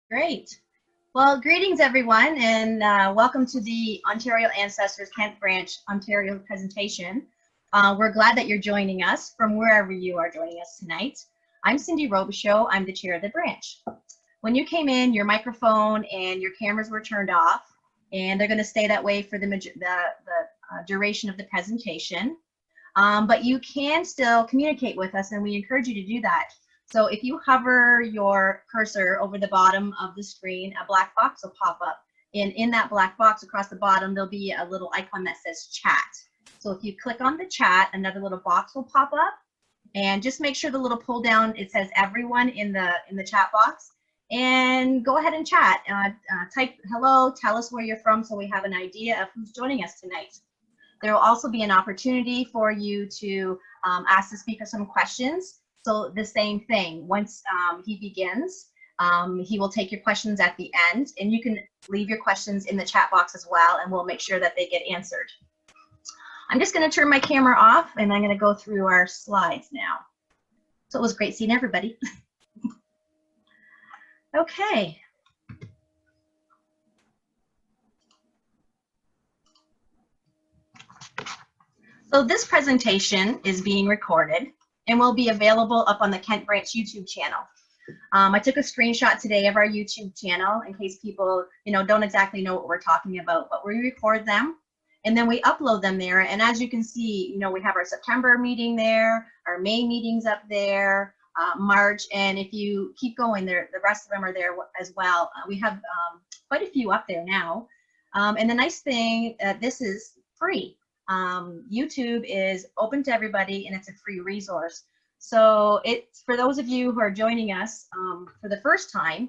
Great. Well, greetings everyone, and welcome to the Ontario Ancestors Kent Branch Ontario presentation. We're glad that you're joining us from wherever you are joining us tonight. I'm Cindy Robichaud. I'm the chair of the branch. When you came in, your microphone and your cameras were turned off, and they're going to stay that way for the duration of the presentation. But you can still communicate with us, and we encourage you to do that. So if you hover your cursor over the bottom of the screen, a black box will pop up. And in that black box across the bottom, there'll be a little icon that says chat. So if you click on the chat, another little box will pop up. And just make sure the little pull down, it says everyone in the chat box. And go ahead and chat. Type hello, tell us where you're from so we have an idea of who's joining us tonight. There will also be an opportunity for you to ask the speaker some questions. So the same thing, once he begins, he will take your questions at the end, and you can leave your questions in the chat box as well, and we'll make sure that they get answered. I'm just going to turn my camera off, and I'm going to go through our slides now. So it was great seeing everybody. Okay. So this presentation is being recorded and will be available up on the Kent Branch YouTube channel. I took a screenshot today of our YouTube channel in case people, don't exactly know what we're talking about, but we record them and then we upload them there. And as you can see, we have our September meeting there, our May meetings up there, March, and if you keep going there, the rest of them are there as well. We have quite a few up there now. And the nice thing, this is free. YouTube is open to everybody and it's a free resource. So it's for those of you who are joining us for the first time,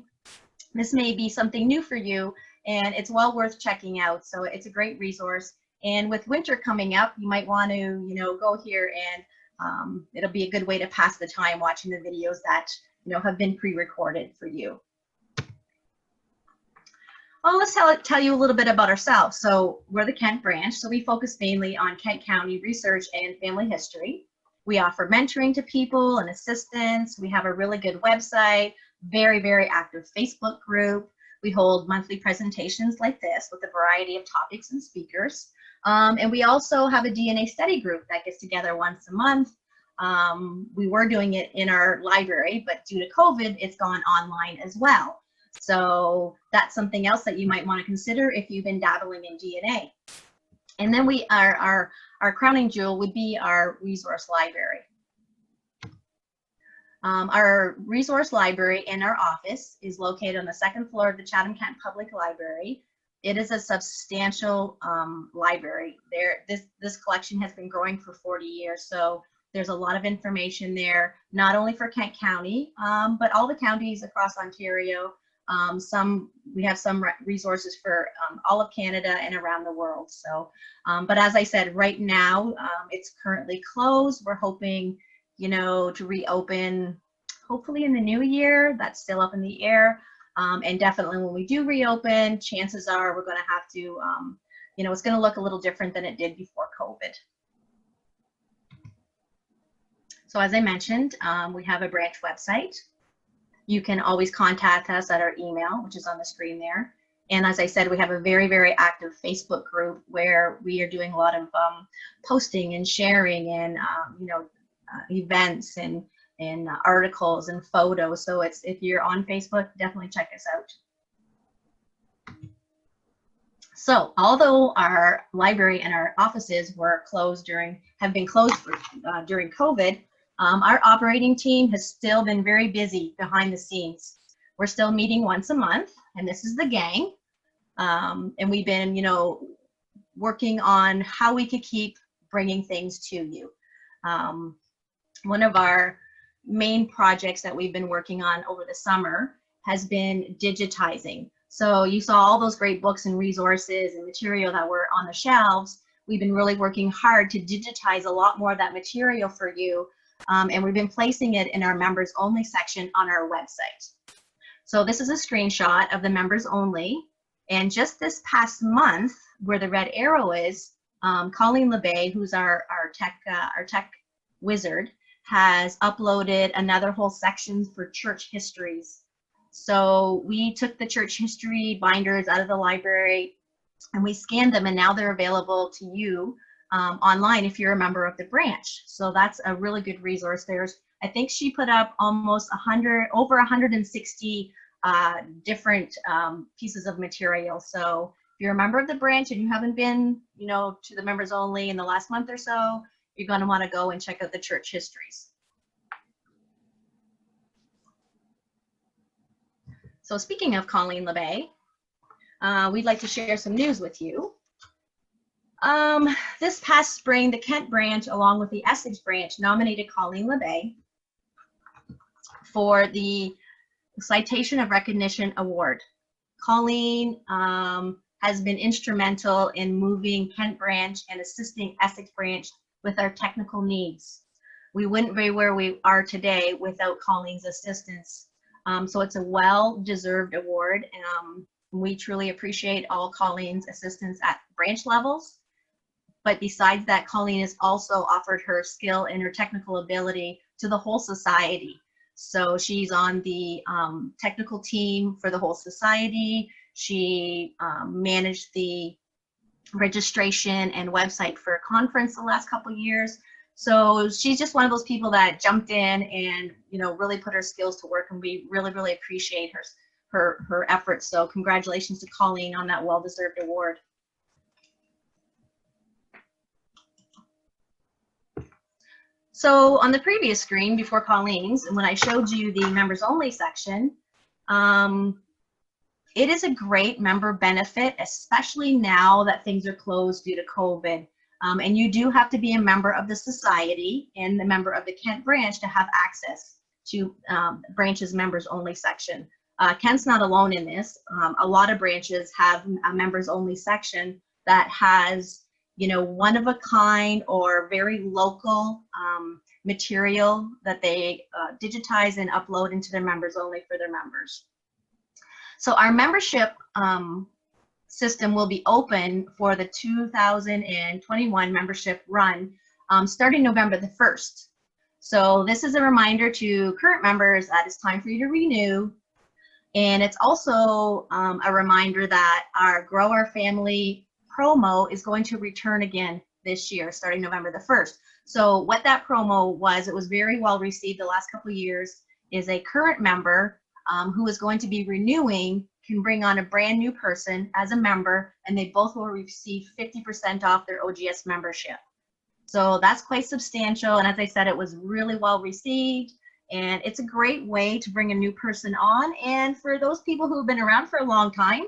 this may be something new for you and it's well worth checking out. So it's a great resource. And with winter coming up, you might want to, go here and it'll be a good way to pass the time watching the videos that, have been pre-recorded for you. Well, let's tell you a little bit about ourselves. So we're the Kent Branch, so we focus mainly on Kent County research and family history. We offer mentoring to people and assistance. We have a really good website, very, very active Facebook group. We hold monthly presentations like this with a variety of topics and speakers. And we also have a DNA study group that gets together once a month. We were doing it in our library, but due to COVID, it's gone online as well. So that's something else that you might want to consider if you've been dabbling in DNA. And then our crowning jewel would be our resource library. Our resource library in our office is located on the second floor of the Chatham-Kent Public Library. It is a substantial library. This collection has been growing for 40 years, so there's a lot of information there, not only for Kent County, but all the counties across Ontario. We have some resources for all of Canada and around the world. So, but as I said, right now it's currently closed. We're hoping, to reopen hopefully in the new year. That's still up in the air. And definitely when we do reopen, chances are we're going to have to, it's going to look a little different than it did before COVID. So as I mentioned, we have a branch website. You can always contact us at our email, which is on the screen there. And as I said, we have a very, very active Facebook group where we are doing a lot of posting and sharing and, events and articles and photos. So if you're on Facebook, definitely check us out. So although our library and our offices were closed have been closed during COVID, our operating team has still been very busy behind the scenes. We're still meeting once a month, and this is the gang. And we've been, working on how we could keep bringing things to you. One of our main projects that we've been working on over the summer has been digitizing. So you saw all those great books and resources and material that were on the shelves. We've been really working hard to digitize a lot more of that material for you. And we've been placing it in our members only section on our website. So this is a screenshot of the members only. And just this past month, where the red arrow is, Colleen LeBay, who's our tech wizard, has uploaded another whole section for church histories. So we took the church history binders out of the library and we scanned them, and now they're available to you online if you're a member of the branch. So that's a really good resource. I think she put up almost over 160 different pieces of material. So if you're a member of the branch and you haven't been, to the members only in the last month or so, you're going to want to go and check out the church histories. So speaking of Colleen LeBay, we'd like to share some news with you. This past spring, the Kent branch, along with the Essex branch, nominated Colleen LeBay for the Citation of Recognition Award. Colleen has been instrumental in moving Kent branch and assisting Essex branch with our technical needs. We wouldn't be where we are today without Colleen's assistance. So it's a well-deserved award. We truly appreciate all Colleen's assistance at branch levels. But besides that, Colleen has also offered her skill and her technical ability to the whole society. So she's on the technical team for the whole society. She managed the registration and website for a conference the last couple of years. So she's just one of those people that jumped in and really put her skills to work, and we really appreciate her efforts. So congratulations to Colleen on that well-deserved award. So on the previous screen before Colleen's, when I showed you the members only section, it is a great member benefit, especially now that things are closed due to COVID. And you do have to be a member of the society and the member of the Kent branch to have access to branch's members only section. Kent's not alone in this. A lot of branches have a members only section that has one of a kind or very local material that they digitize and upload into their members only for their members. So our membership system will be open for the 2021 membership run starting November the 1st. So this is a reminder to current members that it's time for you to renew. And it's also a reminder that our Grow Our Family promo is going to return again this year, starting November the 1st. So what that promo was, it was very well received the last couple of years, is a current member who is going to be renewing can bring on a brand new person as a member, and they both will receive 50% off their OGS membership. So that's quite substantial, and as I said, it was really well received, and it's a great way to bring a new person on. And for those people who have been around for a long time,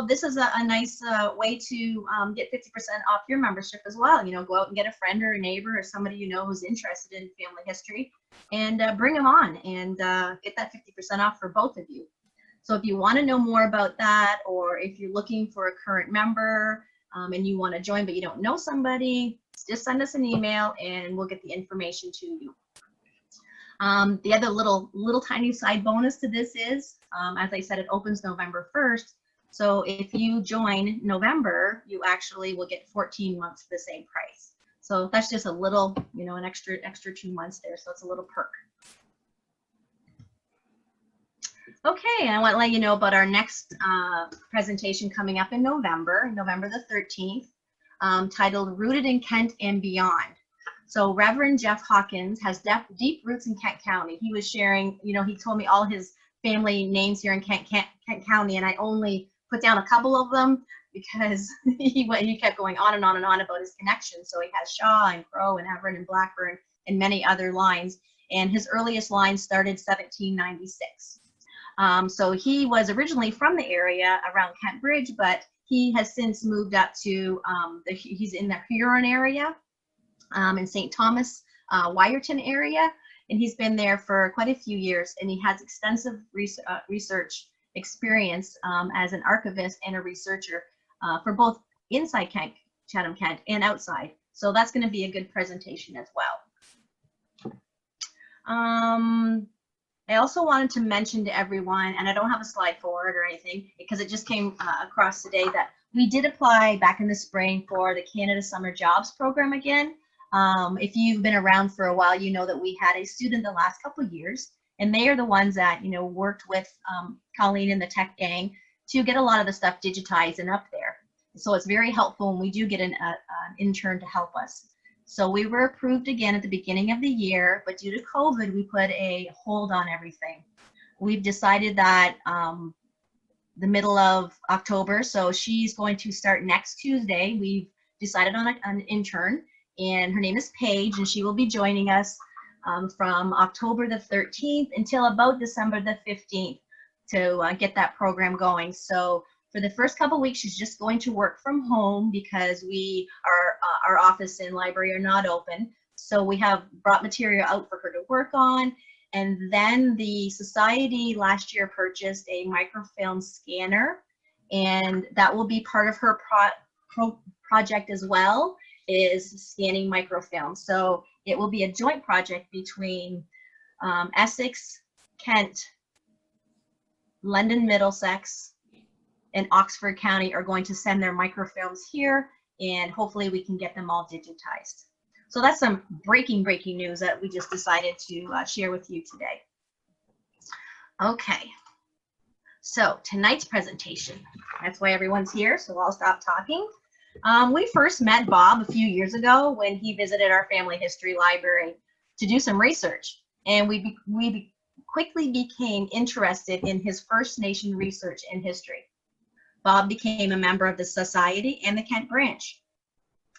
this is a nice way to get 50% off your membership as well. Go out and get a friend or a neighbor or somebody who's interested in family history, and bring them on and get that 50% off for both of you. So if you want to know more about that, or if you're looking for a current member and you want to join but you don't know somebody, just send us an email and we'll get the information to you. The other little tiny side bonus to this is, as I said, it opens November 1st. So if you join November, you actually will get 14 months for the same price. So that's just a little, an extra 2 months there. So it's a little perk. Okay, I want to let you know about our next presentation coming up in November the 13th, titled Rooted in Kent and Beyond. So Reverend Jeff Hawkins has deep roots in Kent County. He was sharing, he told me all his family names here in Kent County, and I only put down a couple of them because he kept going on and on and on about his connections. So he has Shaw and Crow and Everett and Blackburn and many other lines. And his earliest line started 1796. So he was originally from the area around Kent Bridge, but he has since moved up to, he's in the Huron area, in St. Thomas, Wyerton area. And he's been there for quite a few years, and he has extensive research experience as an archivist and a researcher for both inside Chatham Kent and outside. So that's going to be a good presentation as well. I also wanted to mention to everyone, and I don't have a slide forward or anything because it just came across today, that we did apply back in the spring for the Canada Summer Jobs Program again. If you've been around for a while, you know that we had a student the last couple of years, And they are the ones that, worked with Colleen and the tech gang to get a lot of the stuff digitized and up there. So it's very helpful when we do get an intern to help us. So we were approved again at the beginning of the year, but due to COVID, we put a hold on everything. We've decided that the middle of October, so she's going to start next Tuesday. We've decided on an intern, and her name is Paige, and she will be joining us from October the 13th until about December the 15th to get that program going. So for the first couple weeks, she's just going to work from home because our office and library are not open. So we have brought material out for her to work on. And then the society last year purchased a microfilm scanner, and that will be part of her project as well, is scanning microfilm. So it will be a joint project between Essex, Kent, London, Middlesex, and Oxford County are going to send their microfilms here, and hopefully we can get them all digitized. So that's some breaking news that we just decided to share with you today. Okay, so tonight's presentation, that's why everyone's here, so I'll stop talking. We first met Bob a few years ago when he visited our family history library to do some research, and we quickly became interested in his First Nation research and history. Bob became a member of the Society and the Kent branch.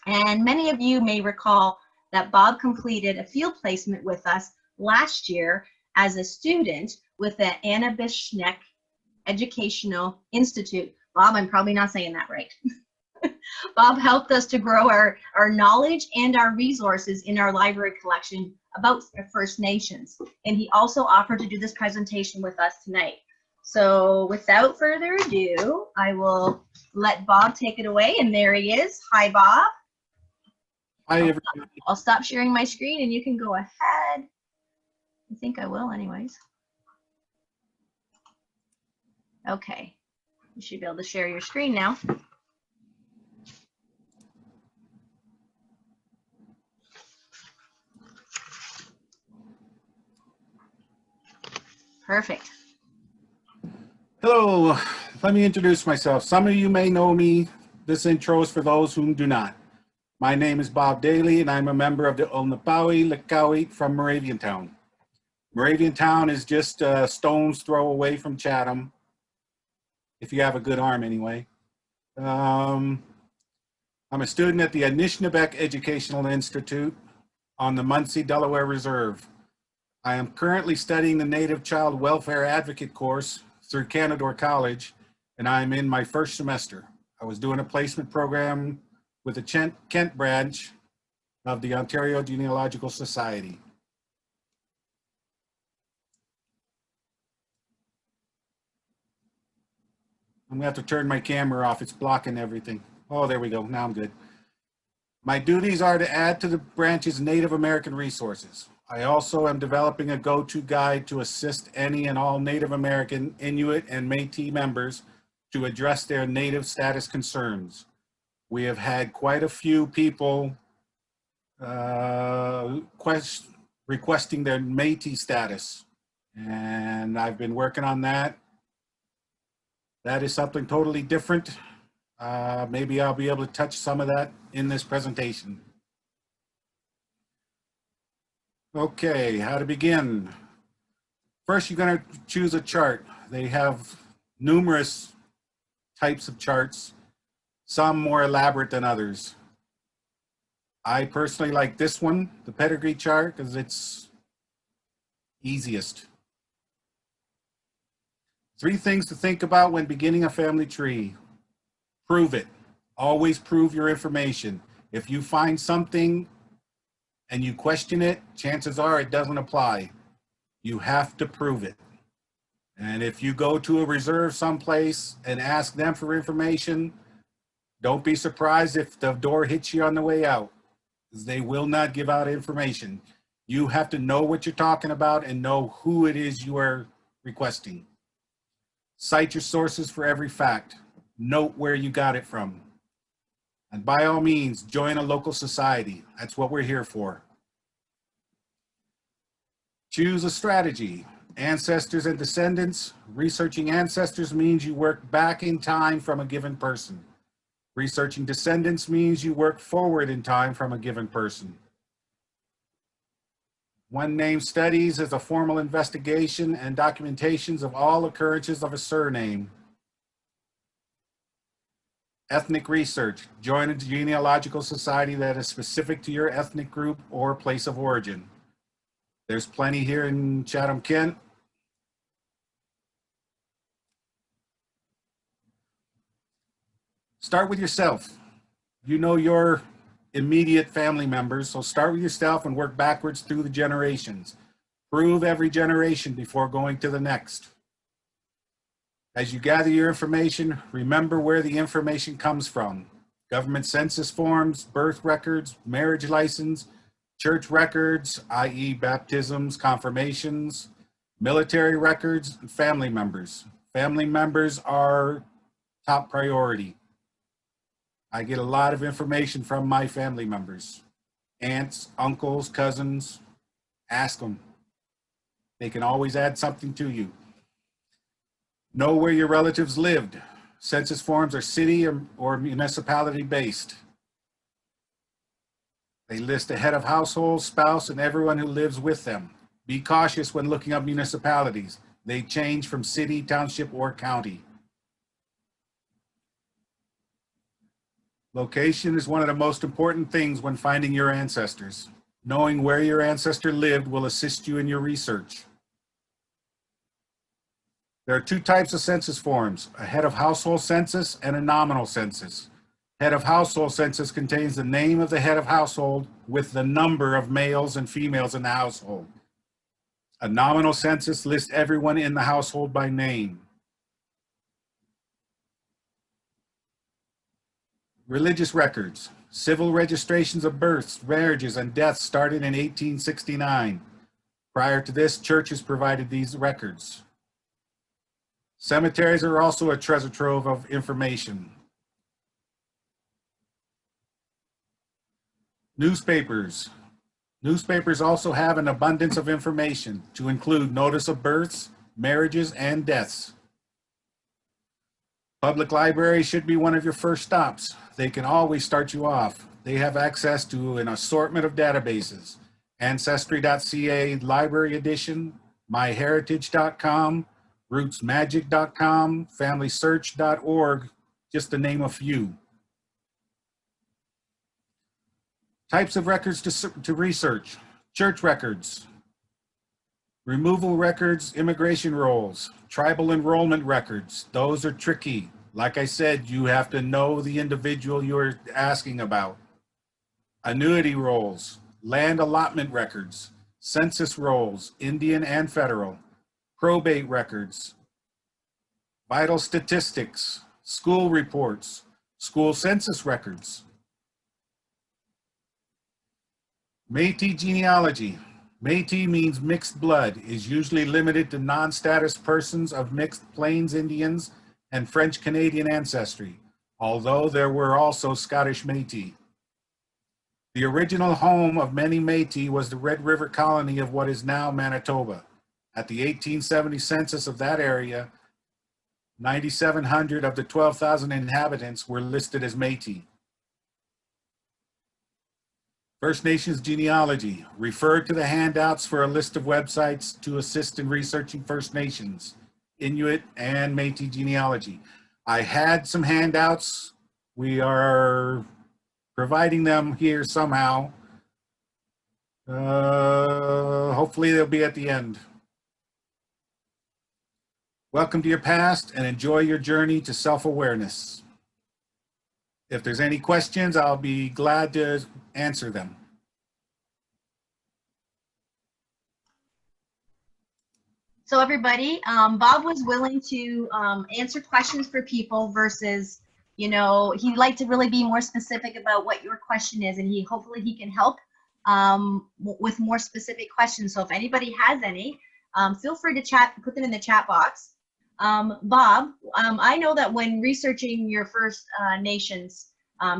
And many of you may recall that Bob completed a field placement with us last year as a student with the Anna Bishnek Educational Institute. Bob, I'm probably not saying that right. Bob helped us to grow our knowledge and our resources in our library collection about First Nations. And he also offered to do this presentation with us tonight. So without further ado, I will let Bob take it away. And there he is. Hi, Bob. Hi, everybody. I'll stop sharing my screen and you can go ahead. I think I will anyways. Okay. You should be able to share your screen now. Perfect. Hello, let me introduce myself. Some of you may know me. This intro is for those whom do not. My name is Bob Daly, and I'm a member of the Olnapawi Lekawit from Moraviantown. Moraviantown is just a stone's throw away from Chatham, if you have a good arm anyway. I'm a student at the Anishinaabeg Educational Institute on the Muncie, Delaware Reserve. I am currently studying the Native Child Welfare Advocate course through Canadore College, and I'm in my first semester. I was doing a placement program with the Kent branch of the Ontario Genealogical Society. I'm gonna have to turn my camera off. It's blocking everything. Oh, there we go. Now I'm good. My duties are to add to the branch's Native American resources. I also am developing a go-to guide to assist any and all Native American, Inuit, and Métis members to address their Native status concerns. We have had quite a few people requesting their Métis status, and I've been working on that. That is something totally different. Maybe I'll be able to touch some of that in this presentation. Okay, how to begin. First, you're going to choose a chart. They have numerous types of charts, some more elaborate than others. I personally like this one, the pedigree chart, because it's easiest. 3 things to think about when beginning a family tree. Prove it. Always prove your information. If you find something and you question it, chances are it doesn't apply. You have to prove it. And if you go to a reserve someplace and ask them for information, don't be surprised if the door hits you on the way out, because they will not give out information. You have to know what you're talking about and know who it is you are requesting. Cite your sources for every fact. Note where you got it from. And by all means, join a local society. That's what we're here for. Choose a strategy. Ancestors and descendants. Researching ancestors means you work back in time from a given person. Researching descendants means you work forward in time from a given person. One name studies is a formal investigation and documentations of all occurrences of a surname. Ethnic research. Join a genealogical society that is specific to your ethnic group or place of origin. There's plenty here in Chatham-Kent. Start with yourself. You know your immediate family members, so start with yourself and work backwards through the generations. Prove every generation before going to the next. As you gather your information, remember where the information comes from. Government census forms, birth records, marriage license, church records, i.e. baptisms, confirmations, military records, and family members. Family members are top priority. I get a lot of information from my family members. Aunts, uncles, cousins, ask them. They can always add something to you. Know where your relatives lived. Census forms are city or municipality based. They list a head of household, spouse, and everyone who lives with them. Be cautious when looking up municipalities. They change from city, township, or county. Location is one of the most important things when finding your ancestors. Knowing where your ancestor lived will assist you in your research. There are two types of census forms, a head of household census and a nominal census. Head of household census contains the name of the head of household with the number of males and females in the household. A nominal census lists everyone in the household by name. Religious records. Civil registrations of births, marriages, and deaths started in 1869. Prior to this, churches provided these records. Cemeteries are also a treasure trove of information. Newspapers. Newspapers also have an abundance of information to include notice of births, marriages, and deaths. Public libraries should be one of your first stops. They can always start you off. They have access to an assortment of databases. Ancestry.ca Library Edition, MyHeritage.com, RootsMagic.com, FamilySearch.org, just to name a few. Types of records to research. Church records, removal records, immigration rolls, tribal enrollment records. Those are tricky. Like I said, you have to know the individual you're asking about. Annuity rolls, land allotment records, census rolls, Indian and federal, probate records, vital statistics, school reports, school census records. METIS genealogy. METIS means mixed blood, is usually limited to non-status persons of mixed Plains Indians and French Canadian ancestry, although there were also Scottish Métis. The original home of many Métis was the Red River colony of what is now Manitoba. At the 1870 census of that area, 9,700 of the 12,000 inhabitants were listed as Métis. First Nations genealogy. Refer to the handouts for a list of websites to assist in researching First Nations, Inuit, and Métis genealogy. I had some handouts. We are providing them here somehow. Hopefully they'll be at the end. Welcome to your past and enjoy your journey to self-awareness. If there's any questions, I'll be glad to answer them. So everybody, Bob was willing to answer questions for people versus, you know, he'd like to really be more specific about what your question is, and hopefully he can help with more specific questions. So if anybody has any, feel free to put them in the chat box. Bob, I know that when researching your First Nations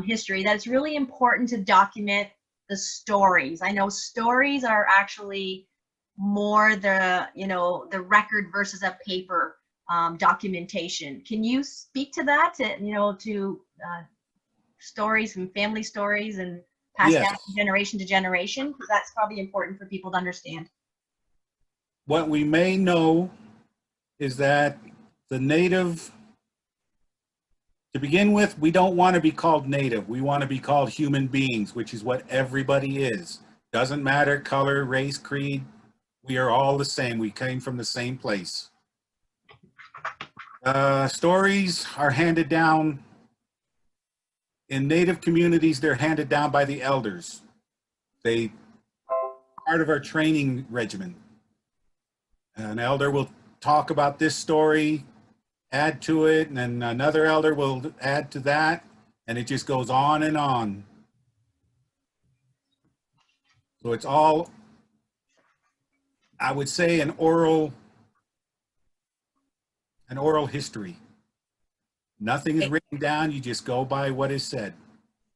history, that it's really important to document the stories. I know stories are actually more the, the record versus a paper documentation. Can you speak to that, to stories and family stories and passed down Yes. generation to generation? Because that's probably important for people to understand. What we may know is that the native, to begin with, we don't want to be called native. We want to be called human beings, which is what everybody is. Doesn't matter color, race, creed. We are all the same. We came from the same place. Stories are handed down in native communities. They're handed down by the elders. They part of our training regimen. An elder will talk about this story, add to it, and then another elder will add to that, and it just goes on and on. So it's all, I would say, an oral history. Nothing is written down, you just go by what is said.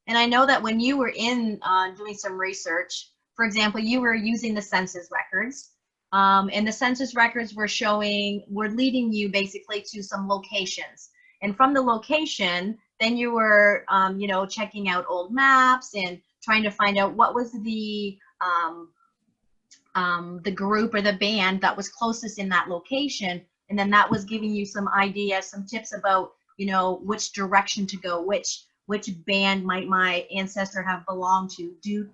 And I know that when you were in doing some research, for example, you were using the census records, and the census records were leading you basically to some locations. And from the location, then you were, checking out old maps and trying to find out what was the group or the band that was closest in that location. And then that was giving you some ideas, some tips about, which direction to go, which band might my ancestor have belonged to, due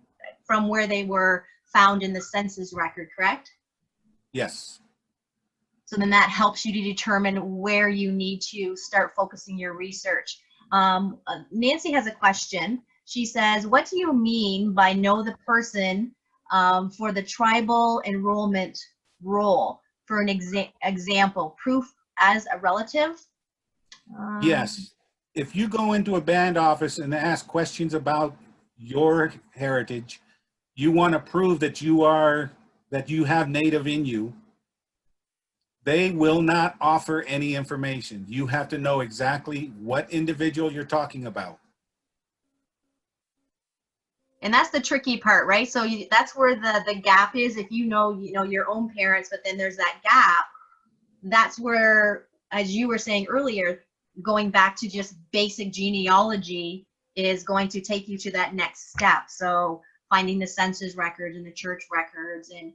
from where they were found in the census record, correct? Yes. So then that helps you to determine where you need to start focusing your research. Nancy has a question. She says, what do you mean by know the person for the tribal enrollment role? For an example, proof as a relative? Yes. If you go into a band office and ask questions about your heritage, you want to prove that you have native in you, they will not offer any information. You have to know exactly what individual you're talking about. And that's the tricky part, right? So that's where the gap is. If you know your own parents, but then there's that gap, that's where, as you were saying earlier, going back to just basic genealogy is going to take you to that next step. So finding the census records and the church records and,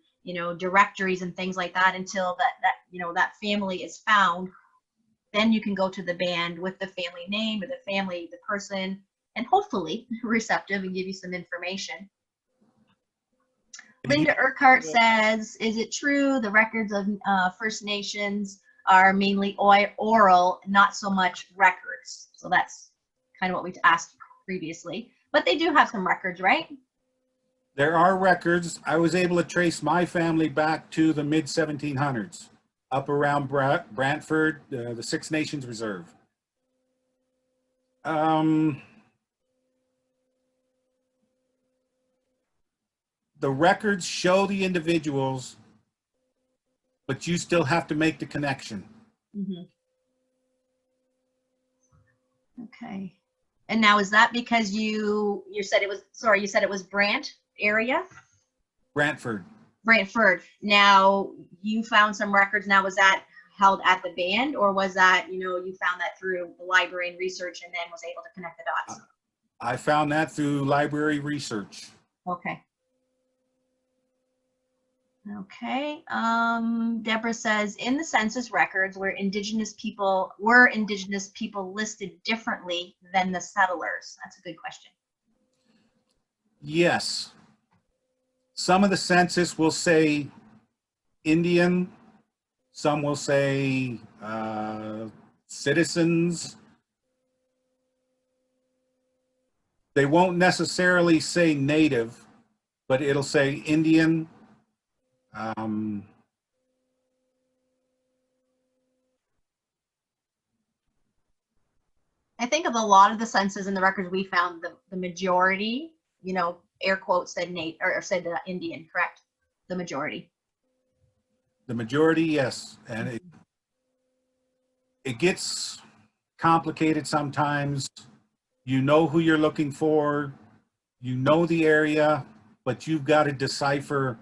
directories and things like that until that family is found. Then you can go to the band with the family name or the person, and hopefully receptive and give you some information. Linda Urquhart says, is it true the records of First Nations are mainly oral, not so much records? So that's kind of what we asked previously. But they do have some records, right? There are records. I was able to trace my family back to the mid-1700s, up around Brantford, the Six Nations Reserve. The records show the individuals, but you still have to make the connection. Mm-hmm. Okay. And now, is that because you said it was Brant area? Brantford. Now, you found some records. Now, was that held at the band, or was that, you found that through the library and research and then was able to connect the dots? I found that through library research. Okay. Okay. Deborah says, in the census records, were indigenous people listed differently than the settlers? That's a good question. Yes. Some of the census will say Indian, some will say citizens. They won't necessarily say native, but it'll say Indian. I think of a lot of the census and the records we found, the majority, air quotes, said said Indian, correct? The majority. The majority, yes. And it gets complicated sometimes. You know who you're looking for, you know the area, but you've got to decipher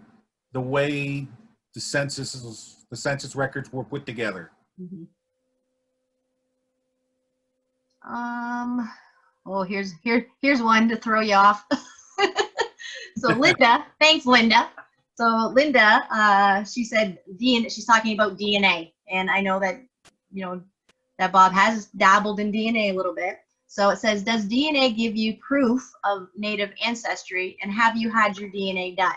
the way the census records were put together. Mhm. Oh, here's one to throw you off. So Linda, thanks Linda. So Linda, she said DNA, she's talking about DNA, and I know that that Bob has dabbled in DNA a little bit. So it says, does DNA give you proof of native ancestry, and have you had your DNA done?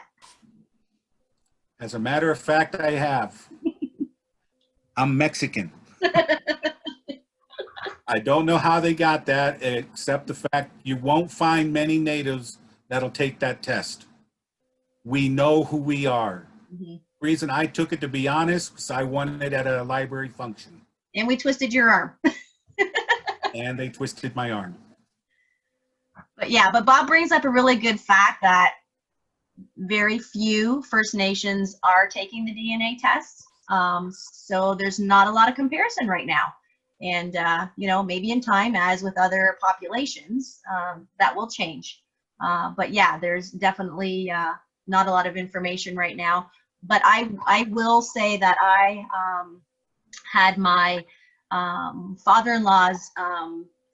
As a matter of fact, I have. I'm Mexican. I don't know how they got that, except the fact you won't find many natives that'll take that test. We know who we are. Mm-hmm. The reason I took it, to be honest, because I won it at a library function. And we twisted your arm. And they twisted my arm. But yeah, but Bob brings up a really good fact that very few First Nations are taking the DNA tests. So there's not a lot of comparison right now. And, maybe in time, as with other populations, that will change. But yeah, there's definitely not a lot of information right now. But I will say that I had my father-in-law's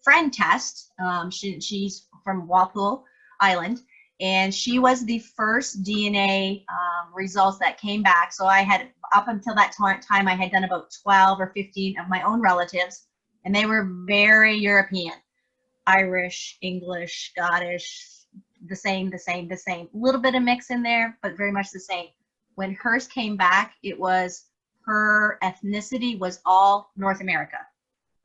friend test. She's from Walpole Island, and she was the first DNA results that came back. So I had, up until that time, I had done about 12 or 15 of my own relatives, and they were very European, Irish, English, Scottish, the same. A little bit of mix in there, but very much the same. When hers came back, it was, her ethnicity was all North America.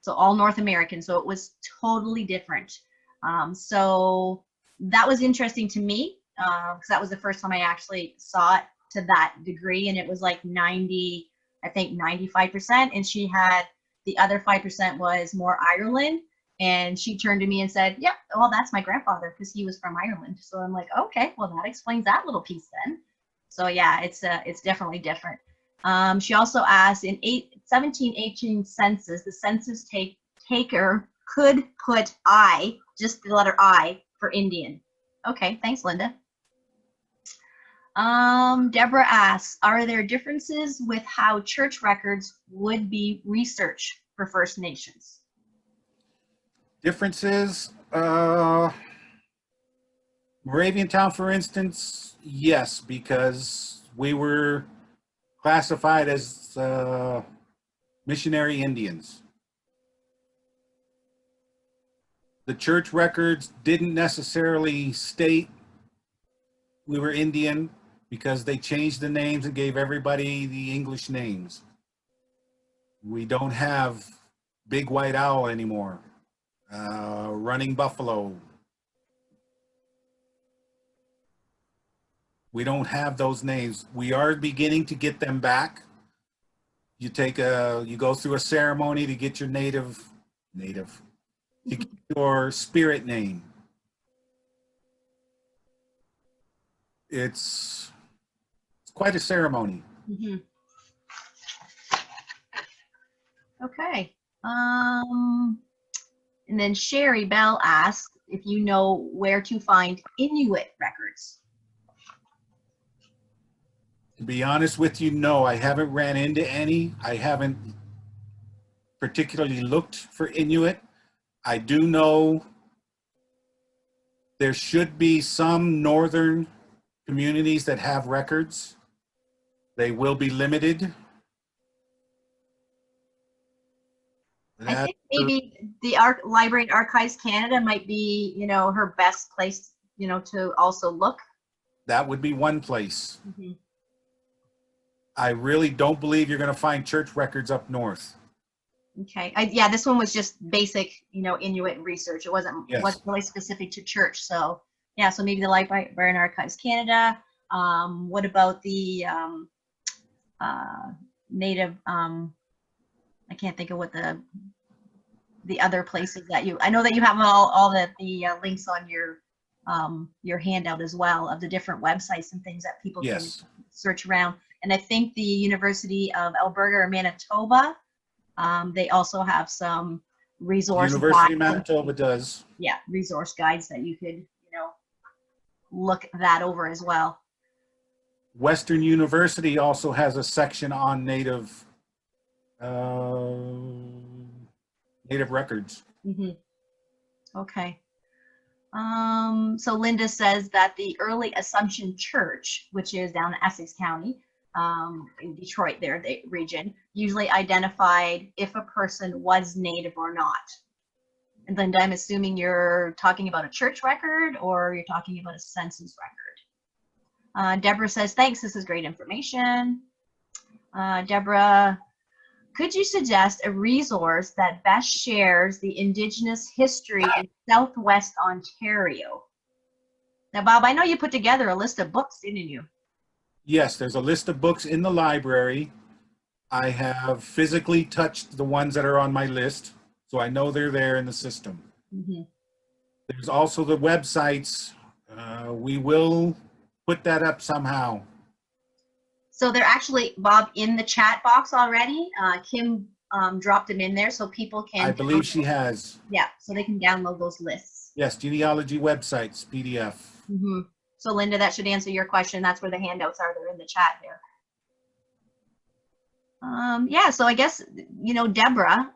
So all North American. So it was totally different. So that was interesting to me, because that was the first time I actually saw it to that degree, and it was like 95%, and she had, the other 5% was more Ireland, and she turned to me and said, yep, well, that's my grandfather, because he was from Ireland. So I'm like, okay, well, that explains that little piece then. So yeah, it's definitely different. She also asked, in 1718 census, the census taker could put I, just the letter I, for Indian. Okay, thanks, Linda. Deborah asks, are there differences with how church records would be researched for First Nations? Differences, Moravian Town, for instance, yes, because we were classified as missionary Indians. The church records didn't necessarily state we were Indian, because they changed the names and gave everybody the English names. We don't have Big White Owl anymore, Running Buffalo. We don't have those names. We are beginning to get them back. You go through a ceremony to get your to get your spirit name. It's quite a ceremony. Mm-hmm. Okay. And then Sherry Bell asked if you know where to find Inuit records. To be honest with you, no, I haven't ran into any. I haven't particularly looked for Inuit. I do know there should be some northern communities that have records. They will be limited. I think maybe the Library and Archives Canada might be, her best place, to also look. That would be one place. Mm-hmm. I really don't believe you're going to find church records up north. Okay. Yeah, this one was just basic, Inuit research. It wasn't really specific to church. So yeah, so maybe the Library and Archives Canada. What about the Native? I can't think of what the other places that I know that you have all the links on your handout as well, of the different websites and things that people can search around. And I think the University of Alberta or Manitoba, they also have some resource University of guides. Manitoba does. Yeah, resource guides that you could, look that over as well. Western University also has a section on native records. Mm-hmm. Okay. So Linda says that the early Assumption Church, which is down in Essex County, in Detroit there, the region, usually identified if a person was native or not. And Linda, I'm assuming you're talking about a church record or you're talking about a census record. Deborah says, thanks, this is great information. Deborah, could you suggest a resource that best shares the Indigenous history in Southwest Ontario? Now, Bob, I know you put together a list of books, didn't you? Yes, there's a list of books in the library. I have physically touched the ones that are on my list, so I know they're there in the system. Mm-hmm. There's also the websites. We will put that up somehow. So they're actually, Bob, in the chat box already. Kim dropped them in there so people can. I believe she has. Yeah, so they can download those lists. Yes, genealogy websites, PDF. Mm-hmm. So Linda, that should answer your question. That's where the handouts are. They're in the chat there. Yeah, so I guess, you know, Deborah,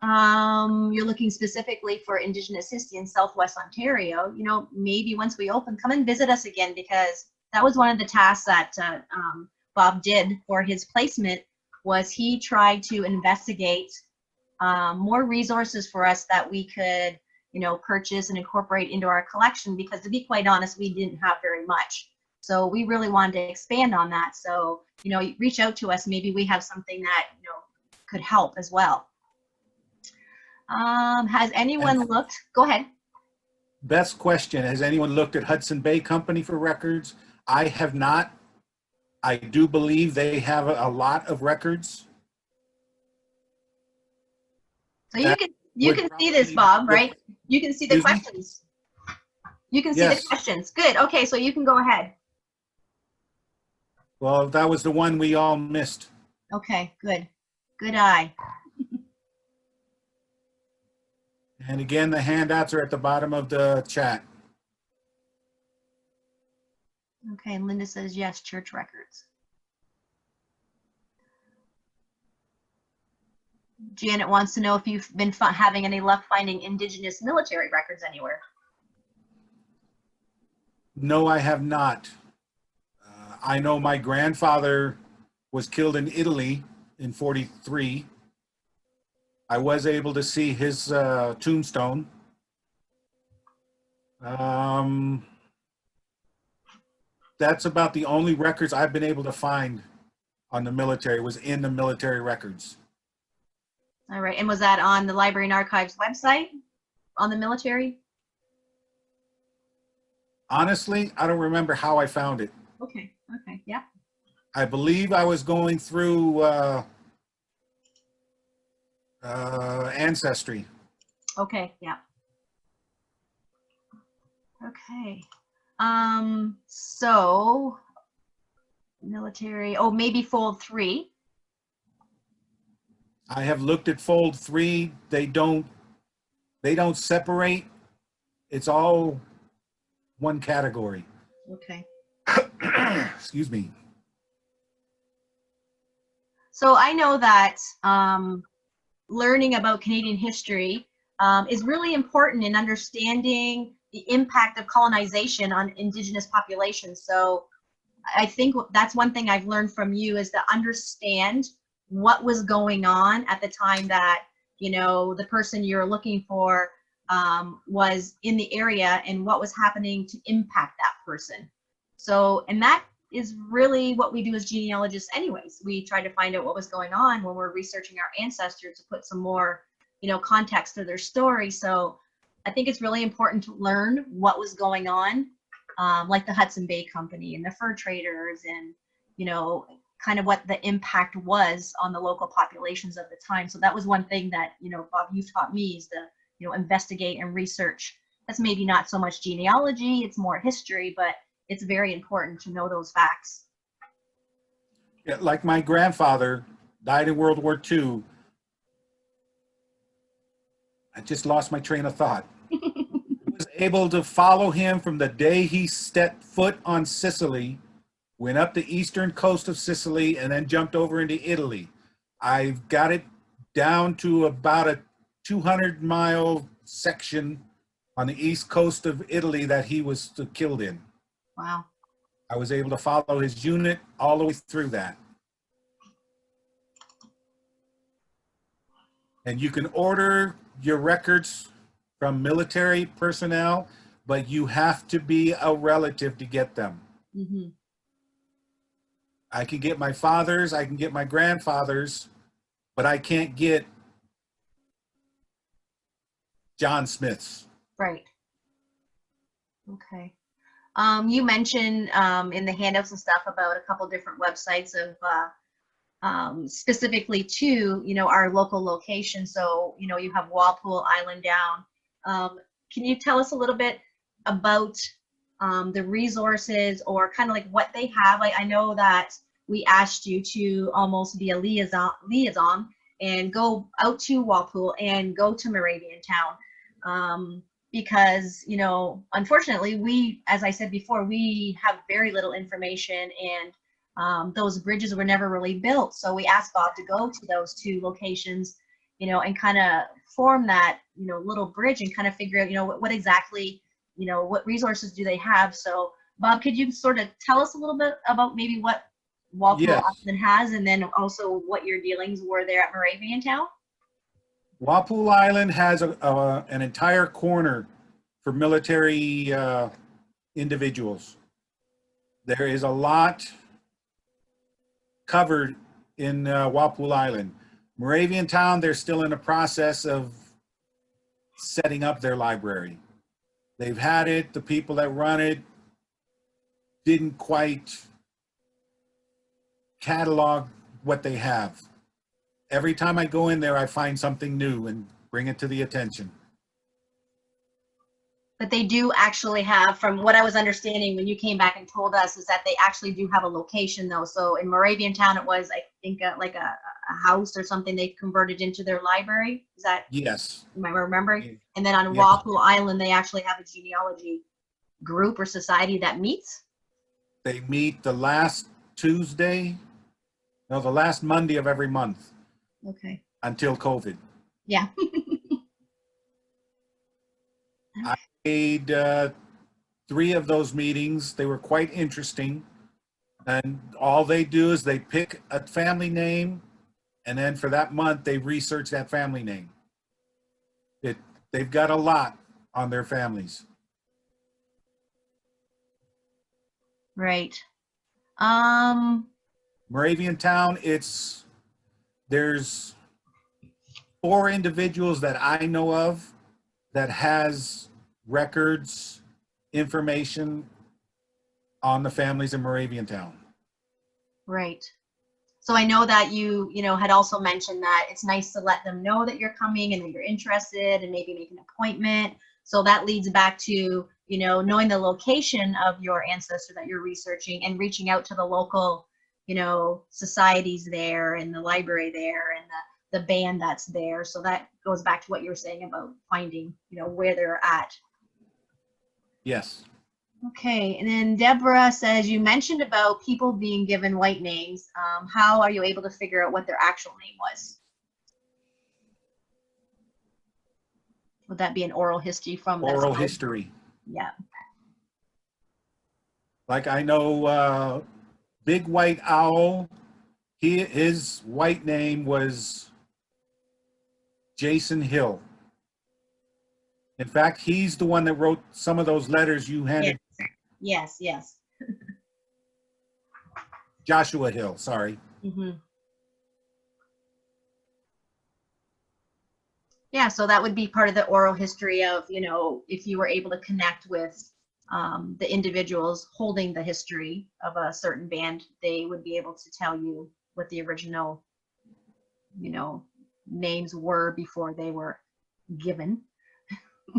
you're looking specifically for Indigenous history in Southwest Ontario. You know, maybe once we open, come and visit us again, because that was one of the tasks that Bob did for his placement, was he tried to investigate more resources for us that we could, you know, purchase and incorporate into our collection, because to be quite honest, we didn't have very much. So we really wanted to expand on that. So, you know, reach out to us. Maybe we have something that, you know, could help as well. Has anyone looked? Go ahead. Best question. Has anyone looked at Hudson Bay Company for records? I have not. I do believe they have a lot of records. So you can see this, Bob, right? You can see the questions. You can see the questions. Good. Okay, so you can go ahead. Well, that was the one we all missed. Okay, good. Good eye. And again, the handouts are at the bottom of the chat. Okay, Linda says yes, church records. Janet wants to know if you've been having any luck finding Indigenous military records anywhere. No, I have not. I know my grandfather was killed in Italy in '43. I was able to see his tombstone. That's about the only records I've been able to find on the military, was in the military records. All right, and was that on the Library and Archives website on the military? Honestly, I don't remember how I found it. Okay, okay, yeah. I believe I was going through Ancestry. Okay, yeah. Okay. So military, oh, maybe fold 3. I have looked at fold 3. They don't separate. It's all one category. Okay. Excuse me. So I know that learning about Canadian history is really important in understanding the impact of colonization on Indigenous populations. So I think that's one thing I've learned from you, is to understand what was going on at the time that, you know, the person you're looking for was in the area, and what was happening to impact that person. So, and that is really what we do as genealogists anyways. We try to find out what was going on when we're researching our ancestors, to put some more, you know, context to their story. So I think it's really important to learn what was going on, like the Hudson Bay Company and the fur traders, and, you know, kind of what the impact was on the local populations of the time. So that was one thing that, you know, Bob, you taught me, is to, you know, investigate and research. That's maybe not so much genealogy, it's more history, but it's very important to know those facts. Yeah, like my grandfather died in World War II. I just lost my train of thought. I was able to follow him from the day he stepped foot on Sicily went up the eastern coast of Sicily, and then jumped over into Italy. I've got it down to about a 200-mile section on the east coast of Italy that he was killed in. Wow. I was able to follow his unit all the way through that. And you can order your records from military personnel, but you have to be a relative to get them. Mm-hmm. I can get my father's, I can get my grandfather's, but I can't get John Smith's. Right. Okay. You mentioned in the handouts and stuff about a couple different websites of specifically to, our local location. So, you have Walpole Island down. Can you tell us a little bit about the resources or kind of like what they have? Like, I know that we asked you to almost be a liaison and go out to Walpole and go to Moravian Town. Because, unfortunately, we, as I said before, we have very little information, and those bridges were never really built. So we asked Bob to go to those two locations, and kind of form that, little bridge and kind of figure out, what exactly, what resources do they have. So Bob, could you sort of tell us a little bit about maybe what Walpole Island has, and then also what your dealings were there at Moravian Town? Walpole Island has an entire corner for military individuals. There is a lot covered in Walpole Island. Moravian Town, they're still in the process of setting up their library. They've had it, the people that run it didn't quite catalog what they have. Every time I go in there, I find something new and bring it to the attention. But they do actually have, from what I was understanding when you came back and told us, is that they actually do have a location though. So in Moravian Town, it was, I think, like a house or something they converted into their library. Is that? Yes. Am I remembering? And then on Walpole Island, they actually have a genealogy group or society that meets? They meet the last Tuesday, no, the last Monday of every month. Okay. Until COVID. Yeah. I made 3 of those meetings. They were quite interesting. And all they do is they pick a family name, and then for that month, they research that family name. They've got a lot on their families. Right. Moravian Town, there's 4 individuals that I know of that has records, information on the families in Moravian Town. Right. So I know that you had also mentioned that it's nice to let them know that you're coming and that you're interested and maybe make an appointment. So that leads back to, knowing the location of your ancestor that you're researching and reaching out to the local, societies there and the library there and the band that's there. So that goes back to what you were saying about finding, where they're at. Yes. Okay, and then Deborah says, you mentioned about people being given white names. How are you able to figure out what their actual name was? Would that be an oral history from that? Oral history. Yeah. Like I know Big White Owl, his white name was Jason Hill. In fact, he's the one that wrote some of those letters you handed. Yes, yes. Joshua Hill, sorry. Mm-hmm. Yeah, so that would be part of the oral history of, if you were able to connect with the individuals holding the history of a certain band, they would be able to tell you what the original, names were before they were given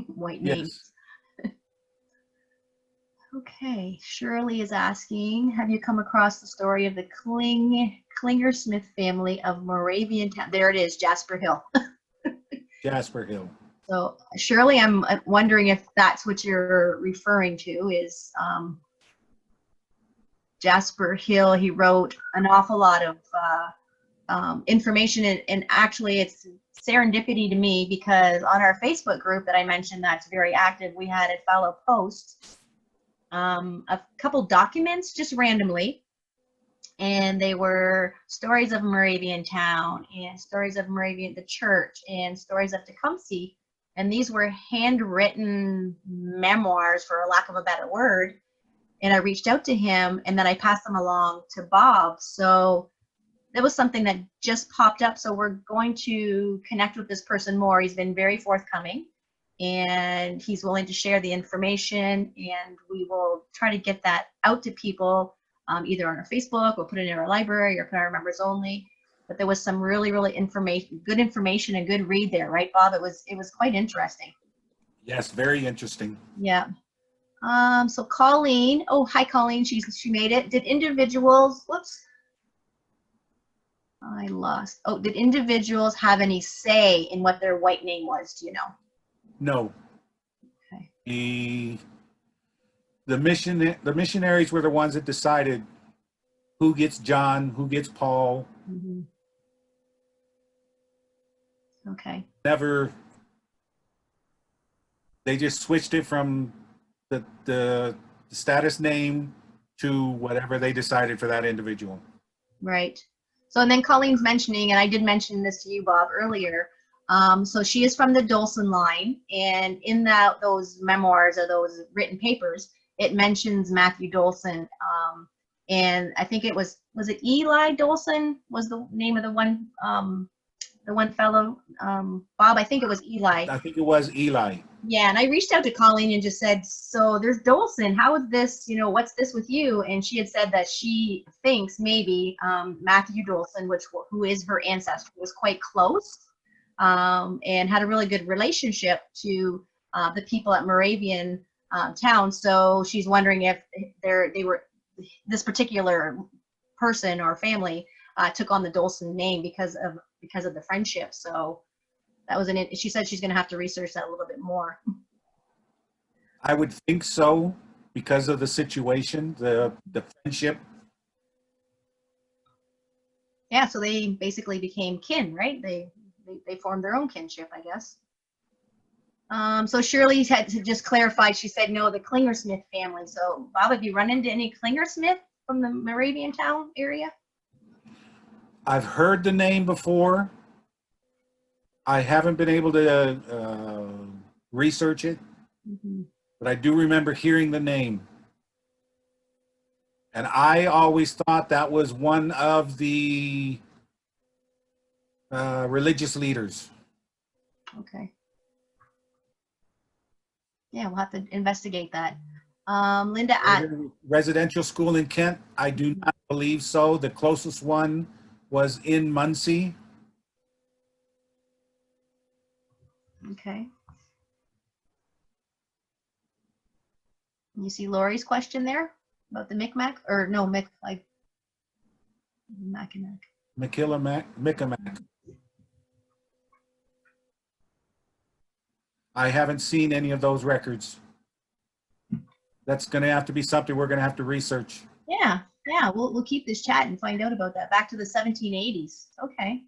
white names. Yes. Okay, Shirley is asking, have you come across the story of the Klinger Smith family of Moravian Town? There it is, Jasper Hill. Jasper Hill. So Shirley, I'm wondering if that's what you're referring to is Jasper Hill. He wrote an awful lot of information, and actually it's serendipity to me because on our Facebook group that I mentioned that's very active, we had a fellow post a couple documents just randomly, and they were stories of Moravian town and stories of Moravian the church and stories of Tecumseh, and these were handwritten memoirs, for a lack of a better word. And I reached out to him, and then I passed them along to Bob. So that was something that just popped up. So we're going to connect with this person more. He's been very forthcoming, and he's willing to share the information, and we will try to get that out to people, either on our Facebook, we'll put it in our library, or put our members only. But there was some really, really good information and good read there, right, Bob? It was quite interesting. Yes, very interesting. Yeah. So Colleen, oh, hi Colleen, she made it. Did individuals, whoops, I lost. Oh, did individuals have any say in what their white name was? Do you know? No. Okay. The missionaries were the ones that decided who gets John, who gets Paul. Mm-hmm. Okay. They just switched it from the status name to whatever they decided for that individual. Right. So, and then Colleen's mentioning, and I did mention this to you, Bob, earlier. So she is from the Dolson line, and in those memoirs or those written papers, it mentions Matthew Dolson, and I think it was it Eli Dolson was the name of the one fellow, Bob? I think it was Eli. I think it was Eli. Yeah, and I reached out to Colleen and just said, so there's Dolson, how is this, what's this with you? And she had said that she thinks maybe Matthew Dolson, who is her ancestor, was quite close, and had a really good relationship to the people at Moravian town. So she's wondering if this particular person or family took on the Dolson name because of the friendship. So that was she said she's going to have to research that a little bit more. I would think so, because of the situation, the friendship. Yeah, so they basically became kin, right? They formed their own kinship, I guess. So Shirley had to just clarify. She said no, the Klingersmith family. So Bob, have you run into any Klingersmith from the Moravian town area? I've heard the name before. I haven't been able to research it, but I do remember hearing the name. And I always thought that was one of the religious leaders. Okay. Yeah, we'll have to investigate that. Linda, residential school in Kent, I do not believe so. The closest one was in Muncie. Okay. You see Lori's question there about the Micmac, or no, Mackinac. Micmac. I haven't seen any of those records. That's going to have to be something we're going to have to research. Yeah, we'll keep this chat and find out about that. Back to the 1780s. Okay.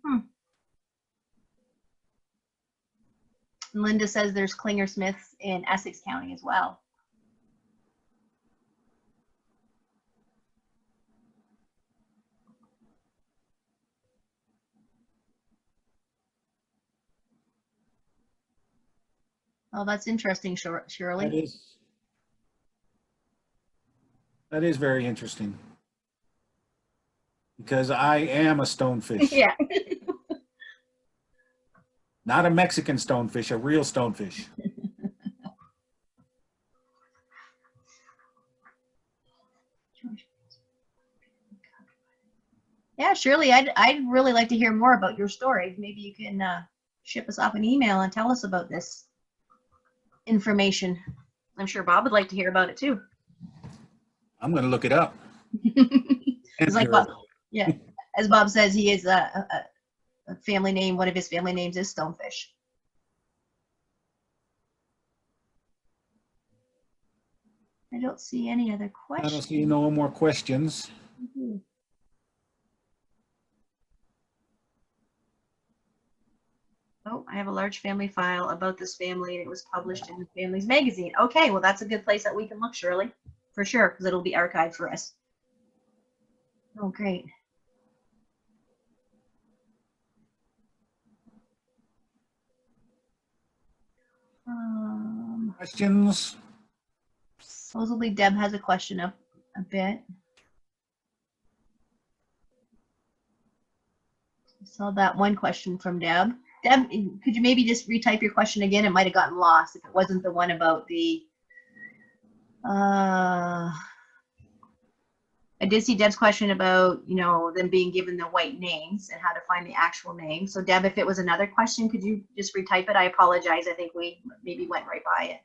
Linda says there's Klingersmiths in Essex County as well. Oh, that's interesting, Shirley. That is very interesting. Because I am a stonefish. Yeah. Not a Mexican stonefish, a real stonefish. Yeah, Shirley, I'd really like to hear more about your story. Maybe you can ship us off an email and tell us about this information. I'm sure Bob would like to hear about it too. I'm going to look it up. It's like Bob, yeah, as Bob says, he is a family name. One of his family names is Stonefish. I don't see any other I don't questions. see no more questions. Mhm. Oh, I have a large family file about this family, and it was published in the Families Magazine. Okay, well, that's a good place that we can look, Shirley, for sure, because it'll be archived for us. Oh, great. Questions? Supposedly Deb has a question up a bit. I saw that one question from Deb. Deb, could you maybe just retype your question again? It might have gotten lost if it wasn't the one about the, I did see Deb's question about, you know, them being given the white names and how to find the actual name. So Deb, if it was another question, could you just retype it? I apologize. I think we maybe went right by it.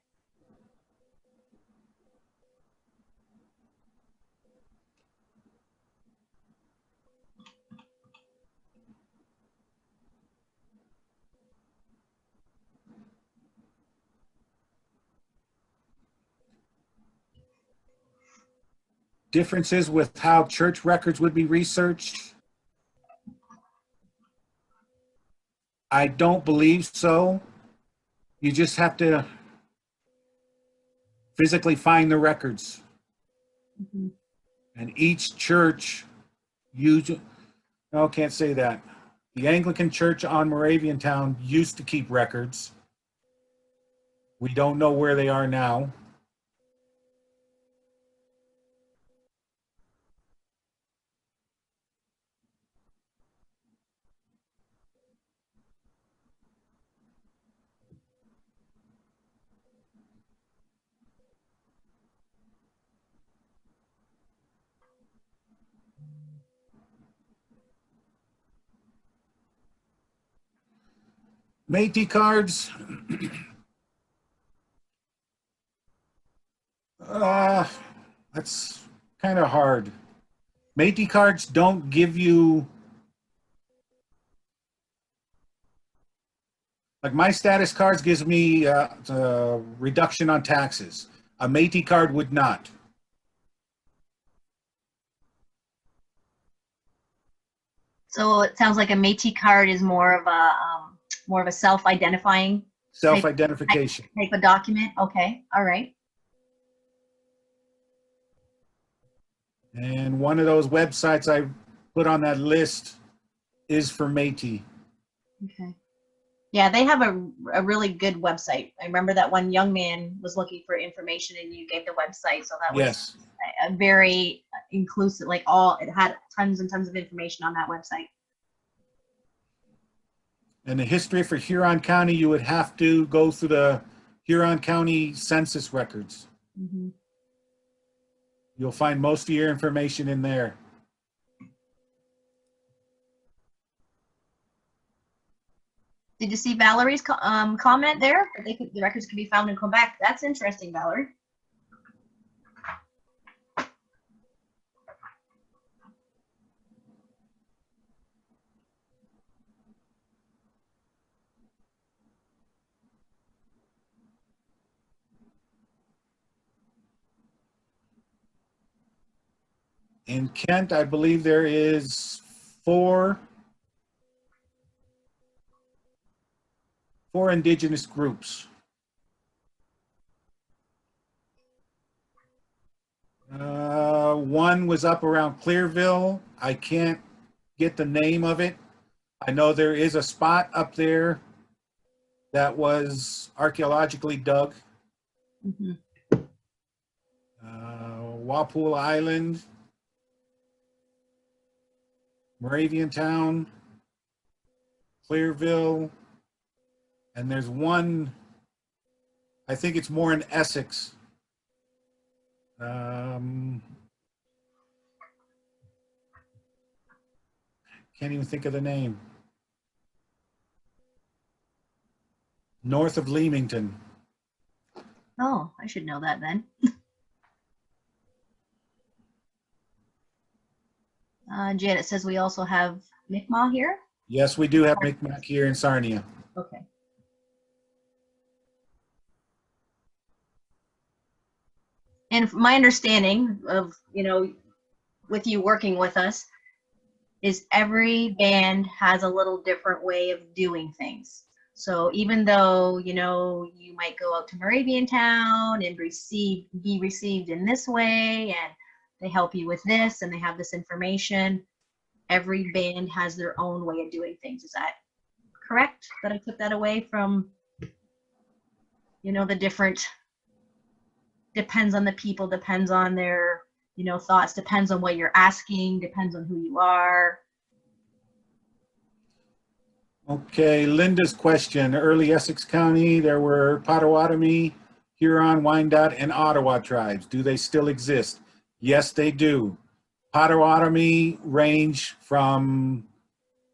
Differences with how church records would be researched? I don't believe so. You just have to physically find the records. Mm-hmm. And each church, no, can't say that. The Anglican Church on Moraviantown used to keep records. We don't know where they are now. METIS cards. That's kind of hard. METIS cards don't give you, like my status cards gives me a reduction on taxes. A METIS card would not. So it sounds like a Métis card is more of a self-identifying Self-identification. type of document. Okay, all right. And one of those websites I put on that list is for METIS. Okay. Yeah, they have a really good website. I remember that one young man was looking for information and you gave the website. So that was Yes. a very inclusive, like it had tons and tons of information on that website. And the history for Huron County, you would have to go through the Huron County census records. Mm-hmm. You'll find most of your information in there. Did you see Valerie's comment there? The records can be found in Quebec. That's interesting, Valerie. In Kent, I believe there is four Indigenous groups. One was up around Clearville. I can't get the name of it. I know there is a spot up there that was archaeologically dug. Mm-hmm. Walpole Island, Moraviantown, Clearville, and there's one, I think it's more in Essex. Can't even think of the name. North of Leamington. Oh, I should know that then. Janet says we also have Mi'kmaq here. Yes, we do have Mi'kmaq here in Sarnia. Okay. And my understanding of, with you working with us, is every band has a little different way of doing things. So even though, you might go out to Moravian Town and be received in this way, and they help you with this and they have this information, every band has their own way of doing things. Is that correct? That I took that away from, the different, depends on the people, depends on their, thoughts, depends on what you're asking, depends on who you are. Okay, Linda's question. Early Essex County, there were Potawatomi, Huron, Wyandot, and Ottawa tribes. Do they still exist? Yes, they do. Potawatomi range from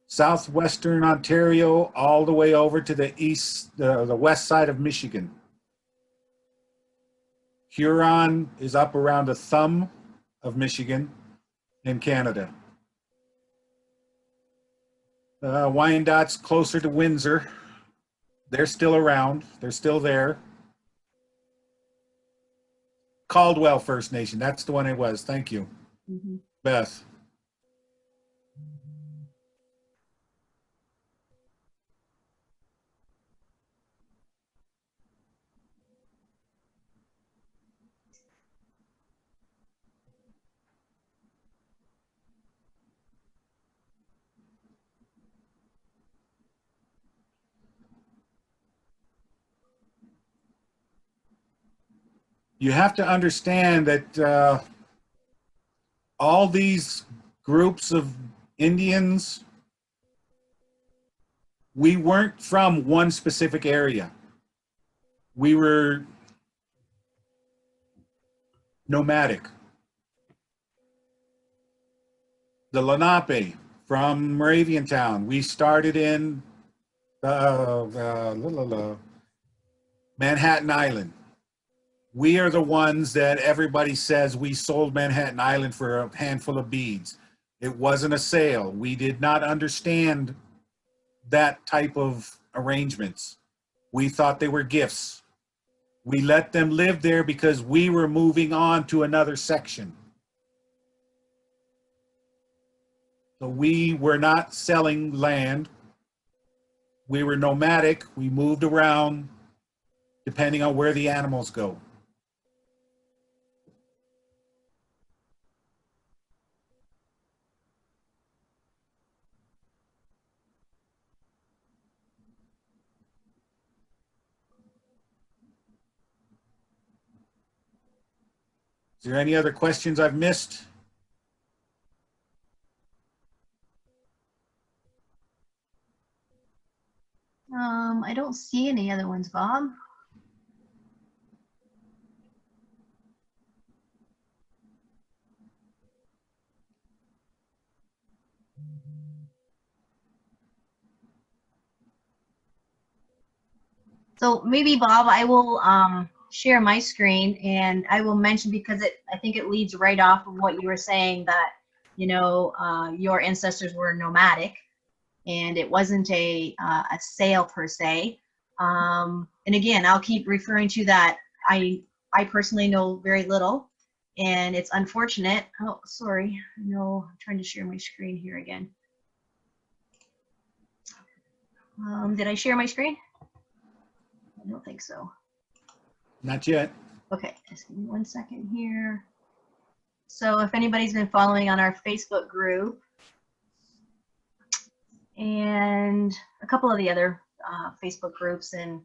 southwestern Ontario all the way over to the the west side of Michigan. Huron is up around the thumb of Michigan in Canada. Wyandot's closer to Windsor. They're still around. They're still there. Caldwell First Nation. That's the one it was. Thank you, Beth. You have to understand that all these groups of Indians, we weren't from one specific area. We were nomadic. The Lenape from Moravian Town, we started in Manhattan Island. We are the ones that everybody says we sold Manhattan Island for a handful of beads. It wasn't a sale. We did not understand that type of arrangements. We thought they were gifts. We let them live there because we were moving on to another section. So we were not selling land. We were nomadic. We moved around depending on where the animals go. Is there any other questions I've missed? I don't see any other ones, Bob. So maybe, Bob, I will share my screen, and I will mention, because I think it leads right off of what you were saying, that your ancestors were nomadic, and it wasn't a sale per se. And again, I'll keep referring to that. I personally know very little, and it's unfortunate. Oh, sorry. No, I'm trying to share my screen here again. Did I share my screen? I don't think so. Not yet. Okay, just give me 1 second here. So if anybody's been following on our Facebook group and a couple of the other Facebook groups, and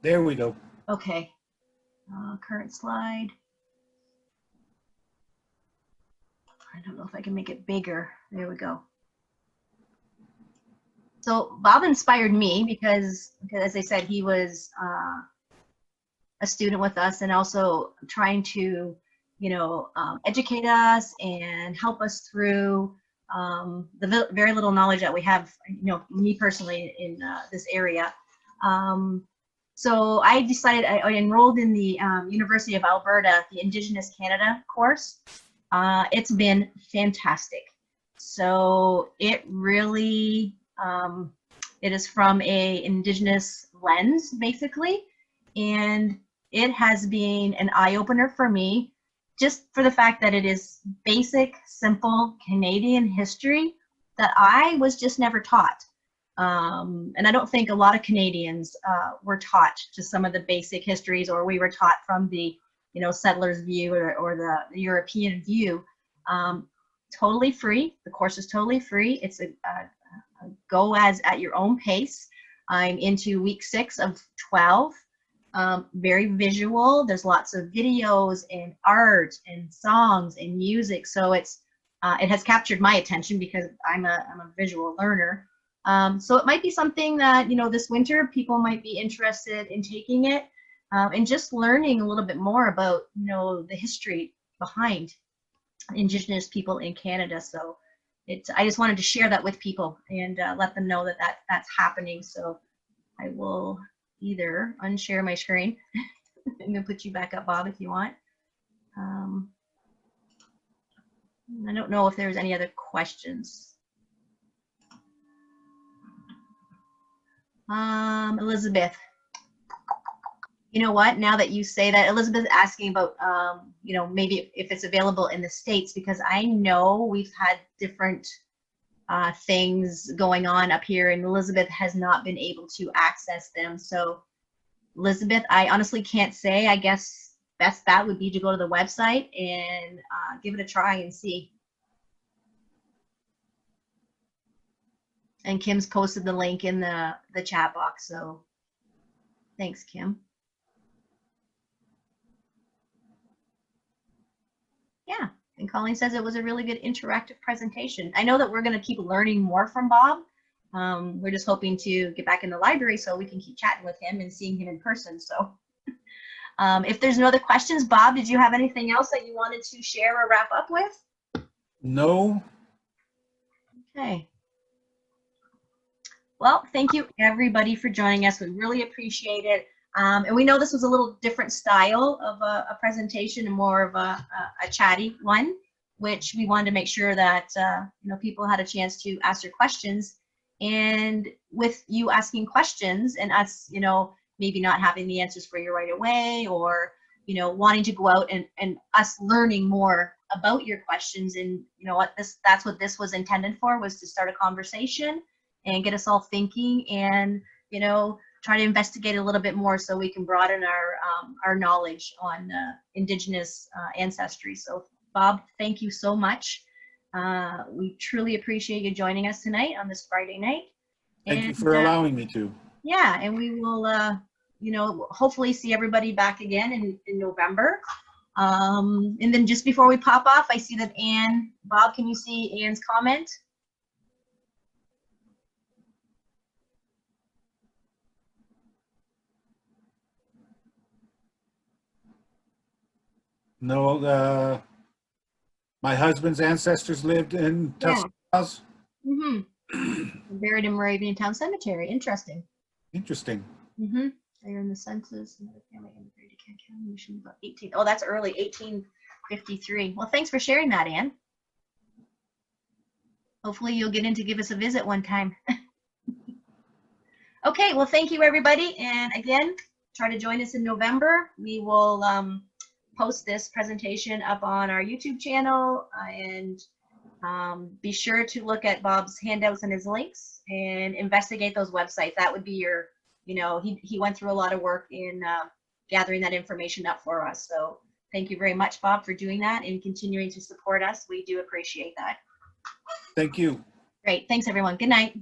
there we go. Okay, current slide. I don't know if I can make it bigger. There we go. So Bob inspired me because, as I said, he was a student with us, and also trying to, educate us and help us through the very little knowledge that we have, me personally, in this area. So I decided, I enrolled in the University of Alberta, the Indigenous Canada course. It's been fantastic. So it really, it is from a Indigenous lens, basically, and it has been an eye-opener for me, just for the fact that it is basic, simple Canadian history that I was just never taught. And I don't think a lot of Canadians were taught just some of the basic histories, or we were taught from the, you know, settler's view or the European view. Totally free. The course is totally free. It's a go as at your own pace. I'm into week 6 of 12. Very visual. There's lots of videos and art and songs and music. So it's it has captured my attention because I'm a visual learner. So it might be something that, you know, this winter people might be interested in taking it and just learning a little bit more about, you know, the history behind Indigenous people in Canada. So I just wanted to share that with people and let them know that that's happening. So I will either unshare my screen and then put you back up, Bob, if you want. I don't know if there's any other questions. Elizabeth, you know what, now that you say that, Elizabeth is asking about, you know, maybe if it's available in the States, because I know we've had different things going on up here, and Elizabeth has not been able to access them. So Elizabeth, I honestly can't say. I guess best bet would be to go to the website and give it a try and see. And Kim's posted the link in the chat box, so thanks, Kim. Yeah, and Colleen says it was a really good interactive presentation. I know that we're going to keep learning more from Bob. We're just hoping to get back in the library so we can keep chatting with him and seeing him in person. So if there's no other questions, Bob, did you have anything else that you wanted to share or wrap up with? No. Okay. Well, thank you everybody for joining us. We really appreciate it. And we know this was a little different style of a presentation and more of a chatty one, which we wanted to make sure that you know, people had a chance to ask their questions. And with you asking questions and us, you know, maybe not having the answers for you right away, or, you know, wanting to go out and us learning more about your questions. And you know what, that's what this was intended for, was to start a conversation and get us all thinking, and, you know, try to investigate a little bit more so we can broaden our knowledge on Indigenous ancestry. So Bob, thank you so much. We truly appreciate you joining us tonight on this Friday night. Thank you for allowing me to. Yeah, and we will, you know, hopefully see everybody back again in November. And then just before we pop off, I see that Anne, Bob, can you see Anne's comment? No, my husband's ancestors lived in Tuscaloosa. Yeah. Buried in Moravian Town Cemetery. Interesting. Interesting. They're in the census. Family immigrated to Canada. Mission about 18. Oh, that's early, 1853. Well, thanks for sharing that, Anne. Hopefully you'll get in to give us a visit one time. Okay, well, thank you, everybody. And again, try to join us in November. We will post this presentation up on our YouTube channel, and be sure to look at Bob's handouts and his links and investigate those websites. That would be your, you know, he went through a lot of work in gathering that information up for us. So thank you very much, Bob, for doing that and continuing to support us. We do appreciate that. Thank you. Great. Thanks, everyone. Good night.